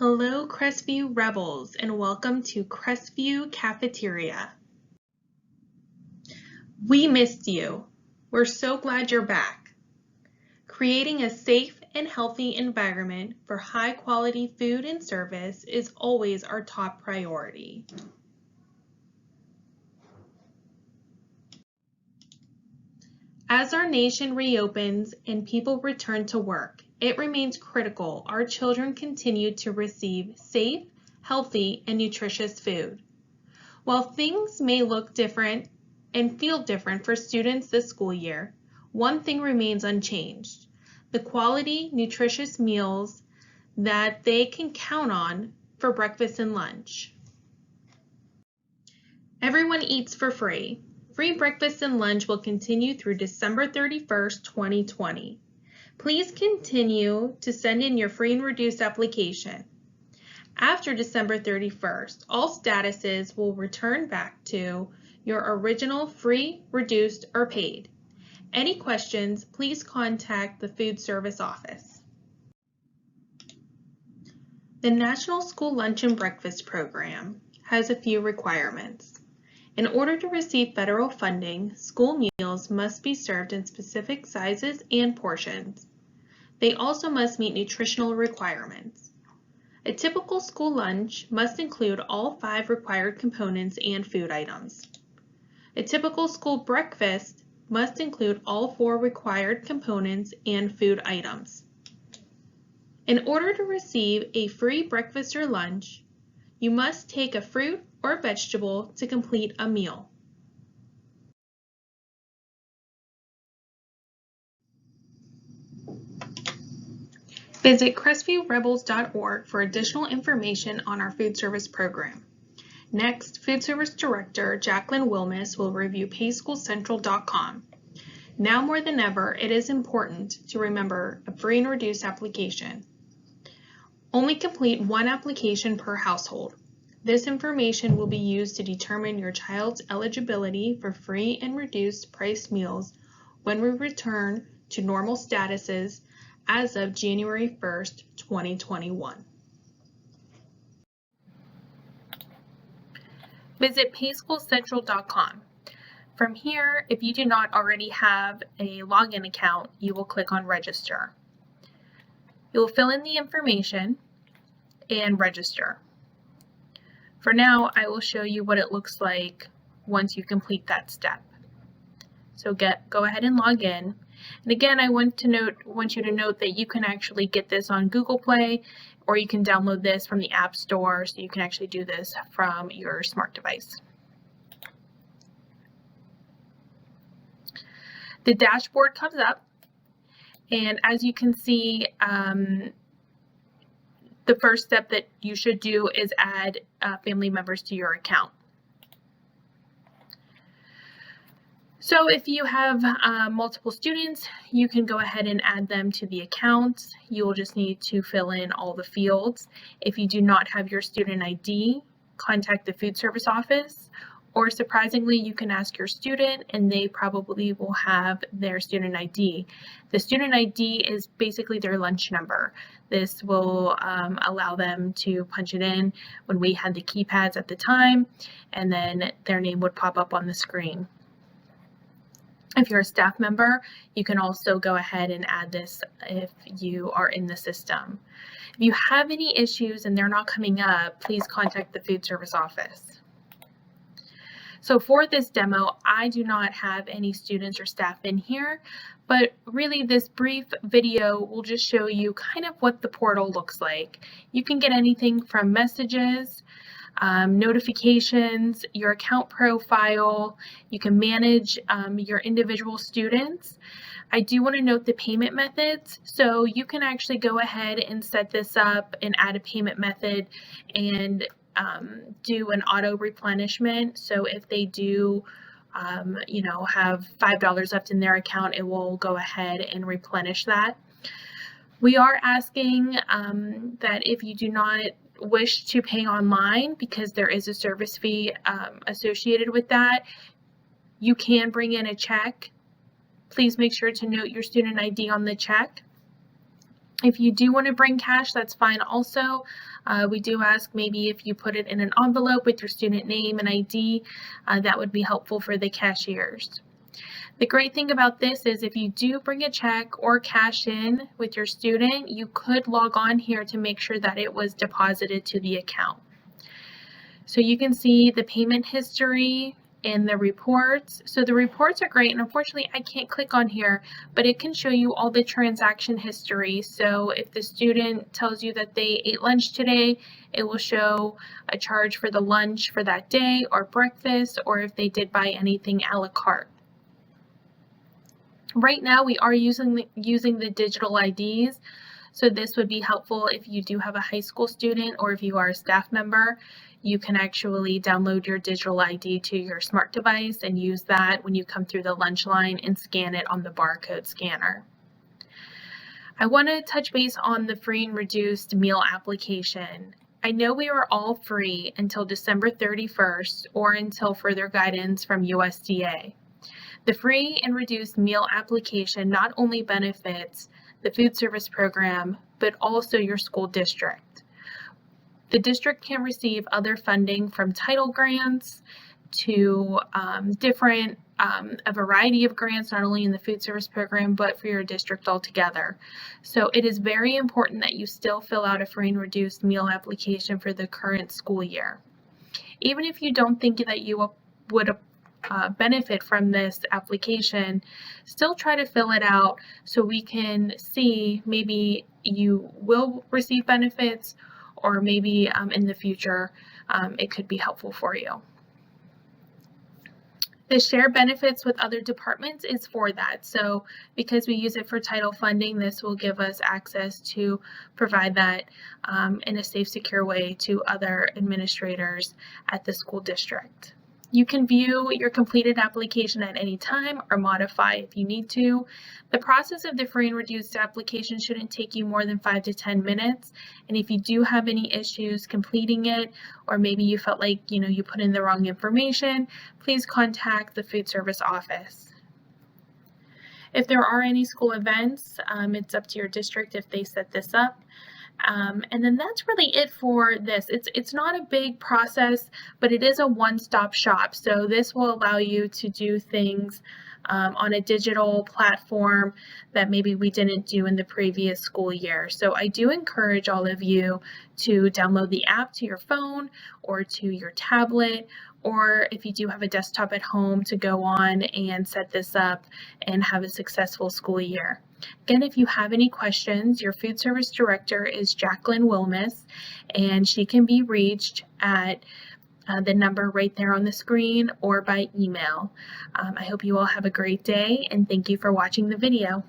Hello, Crestview Rebels, and welcome to Crestview Cafeteria. We missed you. We're so glad you're back. Creating a safe and healthy environment for high-quality food and service is always our top priority. As our nation reopens and people return to work, it remains critical our children continue to receive safe, healthy, and nutritious food. While things may look different and feel different for students this school year, one thing remains unchanged: the quality, nutritious meals that they can count on for breakfast and lunch. Everyone eats for free. Free breakfast and lunch will continue through December 31st, 2020. Please continue to send in your free and reduced application. After December 31st, all statuses will return back to your original free, reduced, or paid. Any questions, please contact the food service office. The National School Lunch and Breakfast Program has a few requirements. In order to receive federal funding, school meals must be served in specific sizes and portions. They also must meet nutritional requirements. A typical school lunch must include all 5 required components and food items. A typical school breakfast must include all 4 required components and food items. In order to receive a free breakfast or lunch, you must take a fruit or vegetable to complete a meal. Visit CrestviewRebels.org for additional information on our food service program. Next, Food Service Director Jacqueline Wilmus will review PaySchoolCentral.com. Now more than ever, it is important to remember a free and reduced application. Only complete 1 application per household. This information will be used to determine your child's eligibility for free and reduced price meals when we return to normal statuses as of January 1st, 2021. Visit PaySchoolCentral.com. From here, if you do not already have a login account, you will click on Register. You will fill in the information and register. For now, I will show you what it looks like once you complete that step. So go ahead and log in. And again, I want you to note that you can actually get this on Google Play, or you can download this from the App Store, so you can actually do this from your smart device. The dashboard comes up, and as you can see, the first step that you should do is add family members to your account. So if you have multiple students, you can go ahead and add them to the account. You will just need to fill in all the fields. If you do not have your student ID, contact the food service office, or surprisingly, you can ask your student and they probably will have their student ID. The student ID is basically their lunch number. This will allow them to punch it in when we had the keypads at the time, and then their name would pop up on the screen. If you're a staff member, you can also go ahead and add this if you are in the system. If you have any issues and they're not coming up, please contact the food service office. So for this demo, I do not have any students or staff in here, but really this brief video will just show you kind of what the portal looks like. You can get anything from messages, notifications, your account profile. You can manage your individual students. I do want to note the payment methods. So you can actually go ahead and set this up and add a payment method and do an auto replenishment. So if they do have $5 left in their account, it will go ahead and replenish that. We are asking that if you do not wish to pay online, because there is a service fee associated with that, you can bring in a check. Please make sure to note your student ID on the check. If you do want to bring cash, that's fine also. We do ask maybe if you put it in an envelope with your student name and ID, that would be helpful for the cashiers. The great thing about this is if you do bring a check or cash in with your student, you could log on here to make sure that it was deposited to the account. So you can see the payment history and the reports. So the reports are great, and unfortunately I can't click on here, but it can show you all the transaction history. So if the student tells you that they ate lunch today, it will show a charge for the lunch for that day or breakfast, or if they did buy anything a la carte. Right now we are using the digital IDs, so this would be helpful if you do have a high school student or if you are a staff member. You can actually download your digital ID to your smart device and use that when you come through the lunch line and scan it on the barcode scanner. I want to touch base on the free and reduced meal application. I know we were all free until December 31st or until further guidance from USDA. The free and reduced meal application not only benefits the food service program, but also your school district. The district can receive other funding from title grants to a variety of grants, not only in the food service program, but for your district altogether. So it is very important that you still fill out a free and reduced meal application for the current school year. Even if you don't think that you would benefit from this application, still try to fill it out so we can see maybe you will receive benefits, or maybe in the future it could be helpful for you. The share benefits with other departments is for that. So because we use it for title funding, this will give us access to provide that in a safe, secure way to other administrators at the school district. You can view your completed application at any time or modify if you need to. The process of the free and reduced application shouldn't take you more than 5 to 10 minutes. And if you do have any issues completing it, or maybe you felt like you put in the wrong information, please contact the food service office. If there are any school events, it's up to your district if they set this up. And then that's really it for this. It's not a big process, but it is a one-stop shop. So this will allow you to do things on a digital platform that maybe we didn't do in the previous school year. So I do encourage all of you to download the app to your phone or to your tablet, or if you do have a desktop at home, to go on and set this up and have a successful school year. Again, if you have any questions, your food service director is Jacqueline Wilmus, and she can be reached at the number right there on the screen or by email. I hope you all have a great day, and thank you for watching the video.